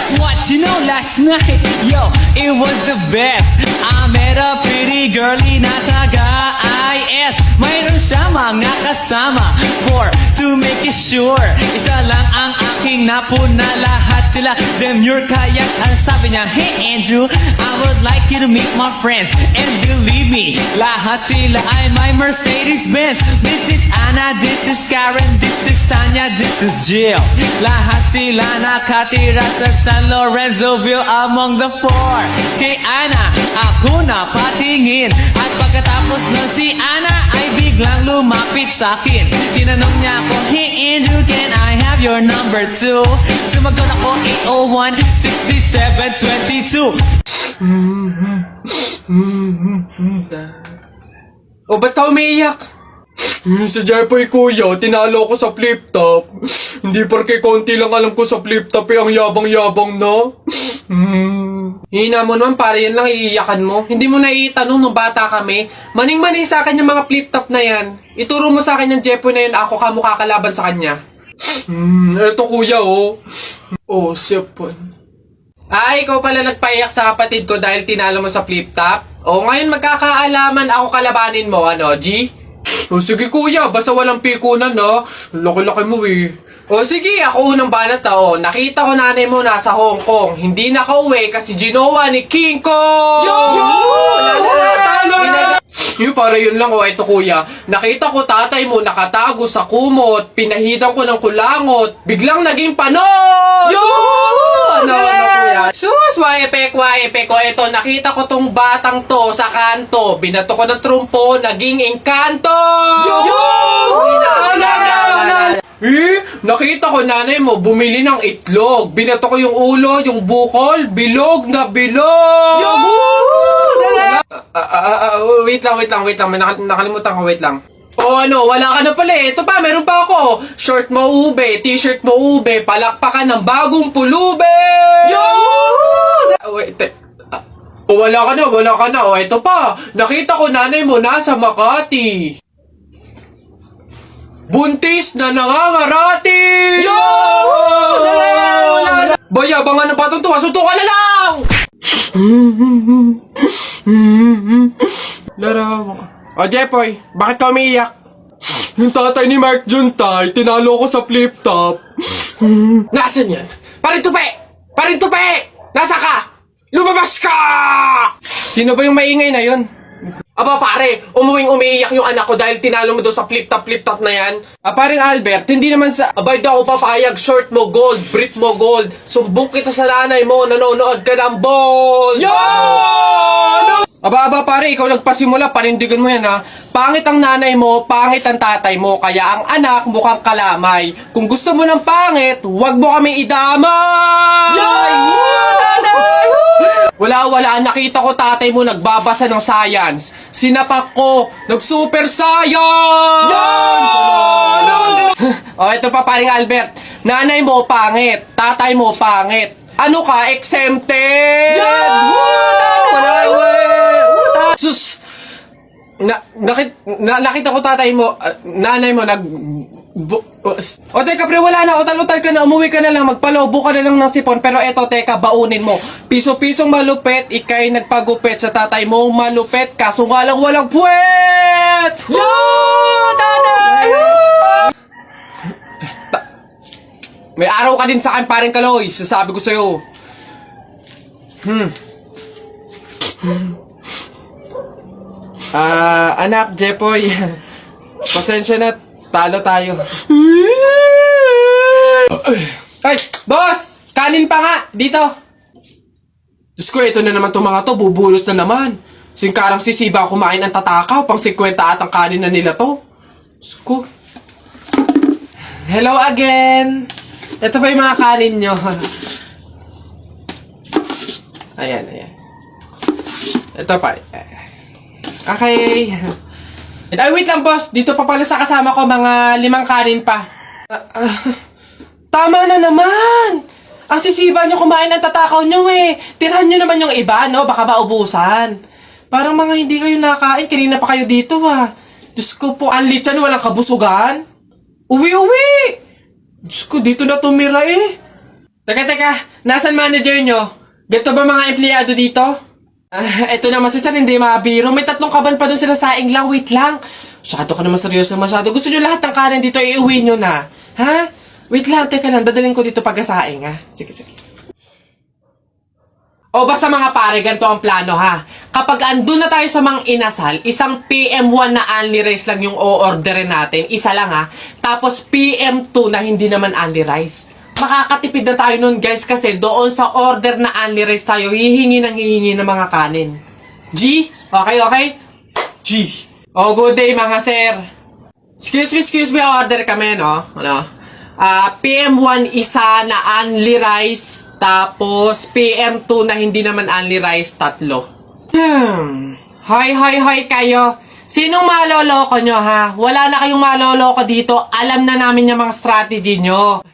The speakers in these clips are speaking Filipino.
Guess what? You know, last night, yo, it was the best. I met a pretty girlie na taga-IS. Mayroon siya mga kasama to make it sure. Isa lang ang aking napuna, lahat sila demure. Kaya ang sabi niya, hey Andrew, I would like you to meet my friends. And believe me, lahat sila ay my Mercedes-Benz. This is Anna, this is Karen, this is Tanya, this is Jill. Lahat sila nakatira sa San Lorenzoville among the four. Kay Anna, ako na patingin. At pagkatapos ng si Anna ay biglang lumapit sa akin. Tinanong niya ako, hey Andrew, can I have your number too? Sumagot ako 801-6722. O, ba't ka umiiyak? Si Jeffoy kuya, tinalo ko sa flip top. Hindi porke konti lang alam ko sa flip top ang yabang-yabang na. Hina mo naman, para yan lang iiyakan mo. Hindi mo naiitanong nung bata kami. Maning-maning sa akin yung mga flip top na yan. Ituro mo sa akin yung Jeffoy na yun, ako ka mukha kalaban sa kanya. Eto kuya oh. Oh, sipon. Ikaw pala nagpaiyak sa kapatid ko dahil tinalo mo sa flip top? Ngayon magkakaalaman ako kalabanin mo, ano, G? Sige kuya, basta walang pikunan na. Laki-laki mo eh. Sige, ako unang banat na. Nakita ko nanay mo nasa Hong Kong. Hindi nakauwi kasi ginawa ni King Kong! Para yun lang, ito kuya. Nakita ko tatay mo nakatago sa kumot. Pinahidan ko ng kulangot. Biglang naging panon! Kuya? Sus, waepek. Ito, nakita ko tong batang to sa kanto. Binato ko ng trumpo, naging engkanto! Nakita ko nanay mo bumili ng itlog. Binato ko yung ulo, yung bukol, bilog na bilog! Wait lang. May nakalimutan ko, wait lang. Wala ka na pala eh. Ito pa, meron pa ako. Short mo ube, t-shirt mo ube, palakpakan ng bagong pulube! Wait, wala ka na. Ito pa, nakita ko nanay mo nasa Makati. Buntis na nangangarati! Bayabangan na batong tuwa, suntukan na lang! Larawan ka. Jeffoy, bakit ka umiiyak? Yung tatay ni Mark Juntay, tinalo ko sa flip top. Nasaan yan? Paring tupi! Nasa ka? Lumabas ka! Sino ba yung maingay na yun? Aba pare, umiiyak yung anak ko dahil tinalo mo daw sa flip top na yan. Paring Albert, hindi naman sa abay daw ako papayag, short mo gold, brief mo gold, sumbong kita sa nanay mo, nanonood ka ng ball! Aba pare, ikaw nagpasimula, panindigan mo yan ha. Pangit ang nanay mo, pangit ang tatay mo, kaya ang anak mukhang kalamay. Kung gusto mo ng pangit, huwag mo kami idamay! Wala, nakita ko tatay mo nagbabasa ng science. Sinapak ko, nag-super science! Ito pa paring Albert. Nanay mo pangit, tatay mo pangit. Ano ka, exempted? Sus! Nakita ko tatay mo, nanay mo teka pre, wala na, utal-utal ka na, umuwi ka na lang, magpalobo ka na lang ng sipon, pero eto teka, baunin mo. Piso-pisong malupet, ikay nagpagupit sa tatay mo, malupet, kaso nga lang walang puwet! May araw ka din sa akin, paring Kaloy, sasabi ko sa'yo. Anak, Jeffoy, pasensya na, talo tayo. Ay, boss! Kanin pa nga, dito! Diyos ko, ito na naman itong mga to, bubulos na naman. Singkarang sisiba kumain ang tatakaw, pang 50 at ang kanin na nila to. Diyos ko. Hello again! Ito pa yung mga kanin nyo. Ayan. Ito pa. Okay. Ay, wait lang, boss. Dito pa pala sa kasama ko, mga 5 kanin pa. Tama na naman! Ang sisiba nyo kumain ang tatakaw nyo eh. Tirahan nyo naman yung iba, no? Baka maubusan. Parang mga hindi kayo nakain. Kanina pa kayo dito, ha. Diyos ko po, ang litsan, walang kabusugan. Uwi! Diyos ko, dito na tumira eh. Teka, nasan manager nyo? Ganito ba mga empleyado dito? Eto naman si Sir, hindi mabiro. May 3 kaban pa dun sila saing lang. Wait lang. Masyado ka naman seryoso masyado. Gusto nyo lahat ng kanin dito, iuwi nyo na. Ha? Wait lang, teka lang. Dadalhin ko dito pagkasaing, ha? Sige. O basta mga pare, ganito ang plano, ha? Kapag andun na tayo sa Mang Inasal, isang PM1 na only rice lang yung o-orderin natin. Isa lang, ha? Tapos PM2 na hindi naman only rice. Makakatipid na tayo nun, guys, kasi doon sa order na only rice tayo, hihingi ng mga kanin. G? Okay? G. Oh, good day, mga sir. Excuse me, order kami, no? PM1 isa na only rice, tapos PM2 na hindi naman only rice, 3. Hoy kayo. Sinong maloloko nyo, ha? Wala na kayong maloloko dito. Alam na namin yung mga strategy nyo.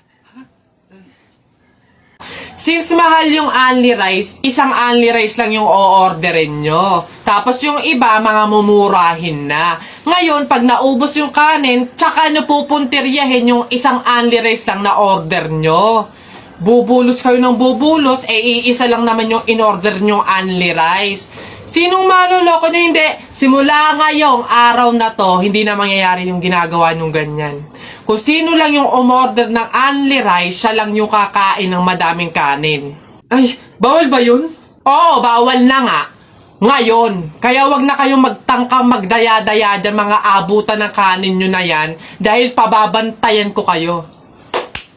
Since mahal yung only rice, isang only rice lang yung o-orderin nyo. Tapos yung iba, mga mumurahin na. Ngayon, pag naubos yung kanin, tsaka nyo pupuntiryahin yung isang only rice lang na order nyo. Bubulos kayo ng bubulos, iisa lang naman yung in-order nyo only rice. Sinong maloloko nyo? Hindi. Simula ngayong araw na to, hindi na mangyayari yung ginagawa nung ganyan. Kung sino lang yung umorder ng only rice, siya lang yung kakain ng madaming kanin. Ay, bawal ba yun? Oo, bawal na nga. Ngayon, kaya wag na kayong magtangkang magdaya-daya dyan mga abutan ng kanin nyo na yan dahil pababantayan ko kayo.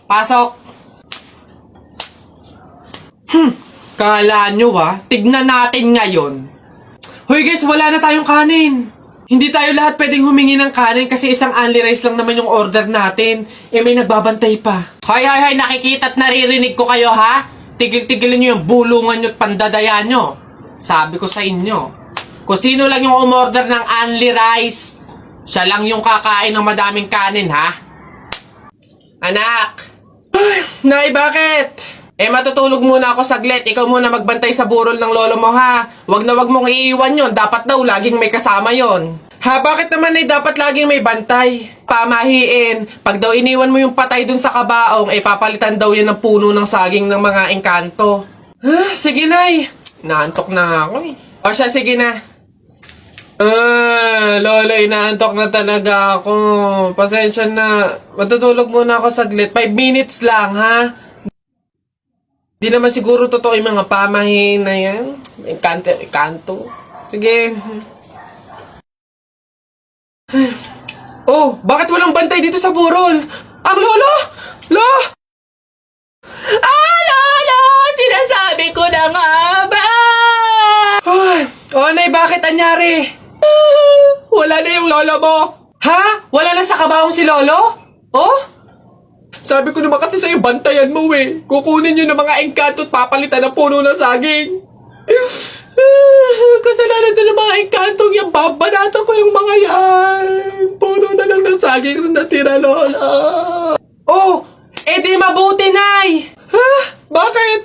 Pasok! Kala nyo tignan natin ngayon. Hoy guys, wala na tayong kanin. Hindi tayo lahat pwedeng humingi ng kanin kasi isang only rice lang naman yung order natin. May nagbabantay pa. Hoy, nakikita at naririnig ko kayo, ha? Tigil-tigilin nyo yung bulungan nyo at pandadaya nyo. Sabi ko sa inyo, kung sino lang yung umorder ng only rice, siya lang yung kakain ng madaming kanin, ha? Anak! Nay, bakit? Matutulog muna ako saglit. Ikaw muna magbantay sa burol ng lolo mo, ha? Wag na wag mong iiwan yon. Dapat daw laging may kasama yon. Ha, bakit naman ay dapat laging may bantay? Pamahiin. Pag daw iniwan mo yung patay dun sa kabaong, papalitan daw yan ng puno ng saging ng mga engkanto. Sige, Nay. Naantok na ako, eh. O siya, sige na. Lolo, inaantok na talaga ako. Pasensya na. Matutulog muna ako saglit. 5 minutes lang, ha? Di naman siguro totoo yung mga pamahiin na yan. Engkanto. Sige. Oh, bakit walang bantay dito sa burol? Ang lolo! Lolo! Sinasabi ko na nga ba? Nay, bakit anyari? Wala na yung lolo mo. Ha? Wala na sa kabaong si lolo? Oh? Sabi ko naman kasi sa'yo, bantayan mo, eh. Kukunin nyo ng mga engkanto at papalitan ng puno ng saging. Kasalanan na ng mga engkantong yan. Babanatan ko yung mga yan. Puno na lang ng saging na natira, lola. Oh, di mabuti, Nay. Ha? Bakit?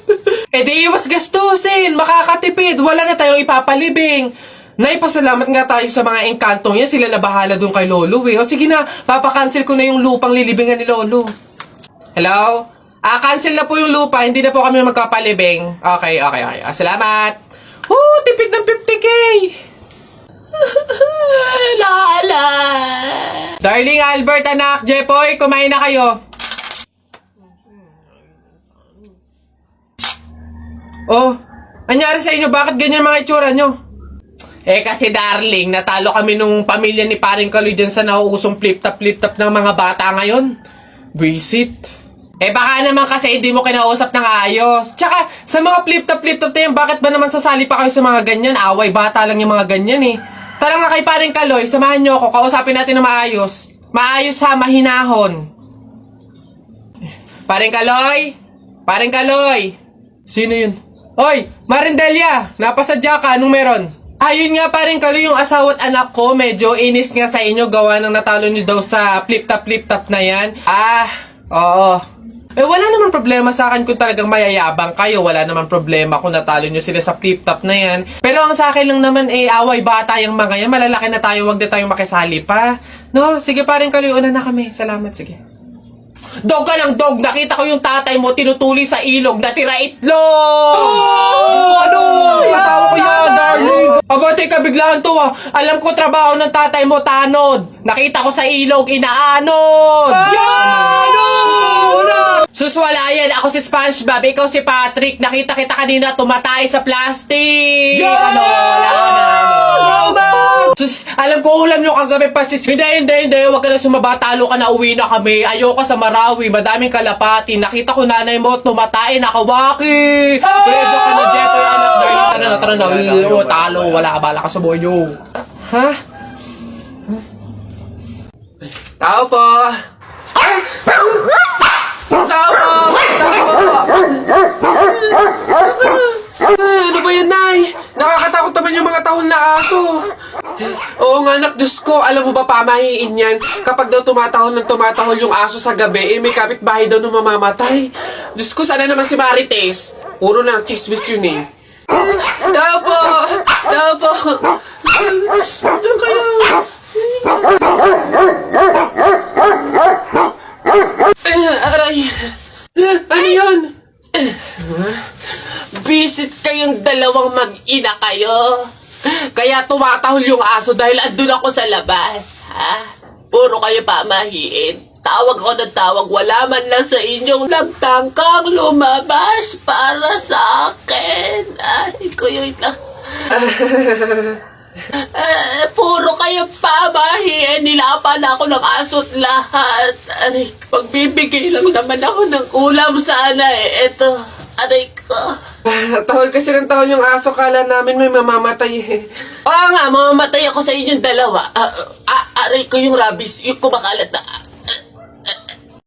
Di iwas gastusin. Makakatipid. Wala na tayong ipapalibing. Nay, pasalamat nga tayo sa mga engkantong yan. Sila na bahala dun kay lolo, eh. O sige na, papakancel ko na yung lupang lilibingan ni lolo. Hello? Cancel na po yung lupa. Hindi na po kami magpapalibing. Okay. Salamat. Tipid ng 50K. Lala. Darling Albert, anak, Jepoy, kumain na kayo. Oh, anyari sa inyo? Bakit ganyan mga itsura nyo? Kasi darling, natalo kami nung pamilya ni Paring Kaloy dyan sa nauusong flip-top ng mga bata ngayon. Visit. Baka naman kasi hindi mo kinausap ng ayos. Tsaka, sa mga flip-top na yan, bakit ba naman sasali pa kayo sa mga ganyan? Away, bata lang yung mga ganyan, eh. Tara nga kay Paring Kaloy, samahan nyo ako, kausapin natin na maayos. Maayos, ha, mahinahon. Paring Kaloy! Sino yun? Hoy, Marindelia, napasadya ka, anong meron? Ayun nga, Paring Kaloy, yung asawa at anak ko, medyo inis nga sa inyo, gawa ng natalo nyo daw sa flip-top na yan. Oo. Wala naman problema sa akin kung talagang mayayabang kayo. Wala naman problema kung natalo nyo sila sa flip-top na yan. Pero ang sa akin lang naman away bata yung mga yan. Malalaki na tayo, wag na tayong makisali pa. No? Sige, Paring Kaloy, una na kami. Salamat, sige. Dog ka ng dog. Nakita ko yung tatay mo tinutuli sa ilog na tira itlog. Ano? Asawa ko yan, darling. Aba, teka, biglaan to ah. Alam ko trabaho ng tatay mo, tanod. Nakita ko sa ilog, inaanod. Sus, wala yan. Ako si SpongeBob, ikaw si Patrick. Nakita kita kanina tumatay sa plastic. Ano, wala na. Sus, alam ko ulam nyo kagabi pa sis. Hindi. Huwag ka na sumaba. Talo ka na, uwi na kami. Ayoko sa Marawi. Madaming kalapati. Nakita ko nanay mo tumatay, nakawaki. Pwede ka na, Jetoy, anak. Tara na. Talo. Wala ka, bala ka sa buhay nyo. Ha? Tao po. Tao po. Ano ba yan, Nay? Nakakatakot naman yung mga tahol na aso. Oo nga, anak, Diyos ko. Alam mo ba, pamahiin yan. Kapag daw tumatahol yung aso sa gabi, may kapitbahay daw nung mamamatay. Diyos ko, sana naman si Marites. Puro na chismis yun eh. Tao po! Doon kayo! Aray! Ano yun? Visit kayong dalawang mag-ina kayo. Kaya tumatahol yung aso dahil andun ako sa labas, ha? Puro kayo pamahiin. Tawag ako ng tawag, wala man lang sa inyong nagtangkang lumabas para sa akin. Ay, kuyoy lang. Puro kayo pamahiin. Nilapan ako ng aso't lahat. Aray, magbibigay lang naman ako ng ulam sana eh. Eto, aray ko. Tahol kasi ng tahol yung aso, kala namin may mamamatay eh. Oo nga, mamamatay ako sa inyong dalawa. Aray ko yung rabies, yung kumakalat na